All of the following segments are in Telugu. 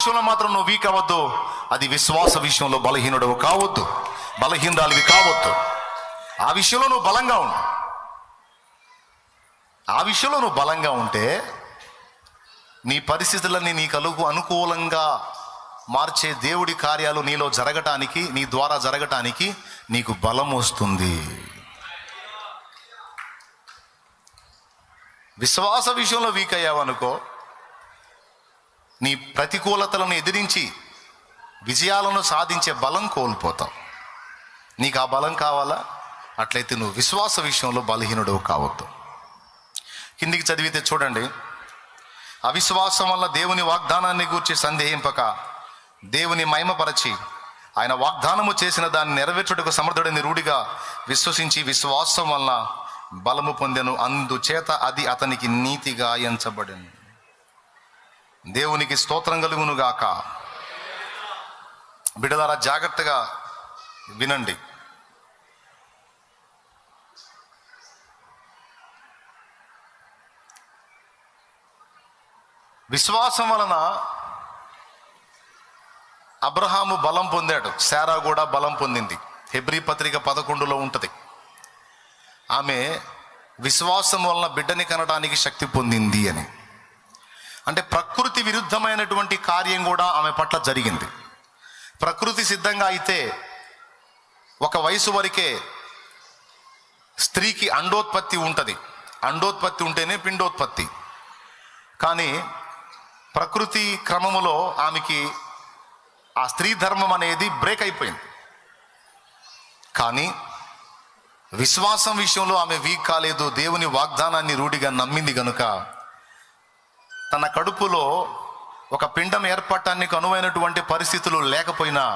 విషయంలో మాత్రం నువ్వు వీక్ అవ్వద్దు, అది విశ్వాస విషయంలో బలహీనుడవు కావద్దు, బలహీనరాలివి కావద్దు. ఆ విషయంలో నువ్వు బలంగా ఉండు. ఆ విషయంలో నువ్వు బలంగా ఉంటే నీ పరిస్థితులన్నీ నీకు అనుకూలంగా మార్చే దేవుడి కార్యాలు నీలో జరగటానికి, నీ ద్వారా జరగటానికి నీకు బలం వస్తుంది. విశ్వాస విషయంలో వీక్ అయ్యావనుకో, నీ ప్రతికూలతలను ఎదిరించి విజయాలను సాధించే బలం కోల్పోతావు. నీకు ఆ బలం కావాలా? అట్లయితే నువ్వు విశ్వాస విషయంలో బలహీనుడు కావద్దు. కిందికి చదివితే చూడండి, అవిశ్వాసం వల్ల దేవుని వాగ్దానాన్ని గూర్చి సందేహింపక దేవుని మహిమపరచి ఆయన వాగ్దానము చేసిన దాన్ని నెరవేర్చుటకు సమర్థుడిని రూఢిగా విశ్వసించి విశ్వాసం వల్ల బలము పొందెను, అందుచేత అది అతనికి నీతిగా ఎంచబడెను. దేవునికి స్తోత్రం కలుగును గాక. బిడ్డలారా, జాగ్రత్తగా వినండి. విశ్వాసం వలన అబ్రహాము బలం పొందాడు, శారా కూడా బలం పొందింది. హెబ్రీ పత్రిక 11లో ఉంటుంది. ఆమె విశ్వాసం వలన బిడ్డని కనడానికి శక్తి పొందింది అని. అంటే ప్రకృతి విరుద్ధమైనటువంటి కార్యం కూడా ఆమె పట్ల జరిగింది. ప్రకృతి సిద్ధంగా అయితే ఒక వయసు వరకే స్త్రీకి అండోత్పత్తి ఉంటుంది, అండోత్పత్తి ఉంటేనే పిండోత్పత్తి. కానీ ప్రకృతి క్రమములో ఆమెకి ఆ స్త్రీ ధర్మం అనేది బ్రేక్ అయిపోయింది. కానీ విశ్వాసం విషయంలో ఆమె వీక్ కాలేదు. దేవుని వాగ్దానాన్ని రూఢిగా నమ్మింది గనుక తన కడుపులో ఒక పిండం ఏర్పడటానికి అనువైనటువంటి పరిస్థితులు లేకపోయినా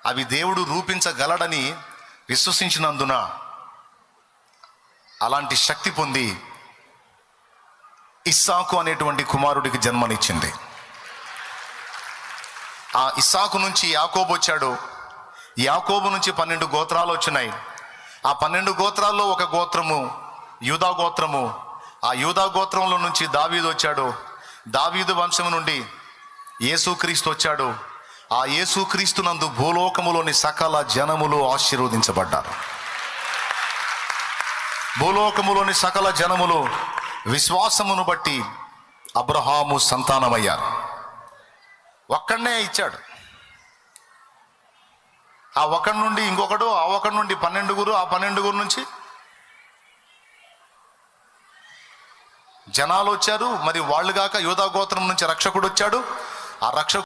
అవి దేవుడు రూపించగలడని విశ్వసించినందున అలాంటి శక్తి పొంది ఇస్సాకు అనేటువంటి కుమారుడికి జన్మనిచ్చింది. ఆ ఇస్సాకు నుంచి యాకోబు వచ్చాడు. యాకోబు నుంచి 12 గోత్రాలు వచ్చినాయి. ఆ 12 గోత్రాల్లో ఒక గోత్రము యూదా గోత్రము. ఆ యూదా గోత్రంలో నుంచి దావీదు వచ్చాడు. దావీదు వంశము నుండి యేసుక్రీస్తు వచ్చాడు. ఆ యేసుక్రీస్తు నందు భూలోకములోని సకల జనములు ఆశీర్వదించబడ్డారు. భూలోకములోని సకల జనములు విశ్వాసమును బట్టి అబ్రహాము సంతానమయ్యారు. ఒక్కడనే ఇచ్చాడు. ఆ ఒకడి నుండి ఇంకొకడు, ఆ ఒకడి నుండి 12గురు, ఆ 12గురు నుంచి జనాలు వచ్చారు. మరి వాళ్ళు కాక యూదా గోత్రం నుంచి రక్షకుడు వచ్చాడు. ఆ రక్షకుడు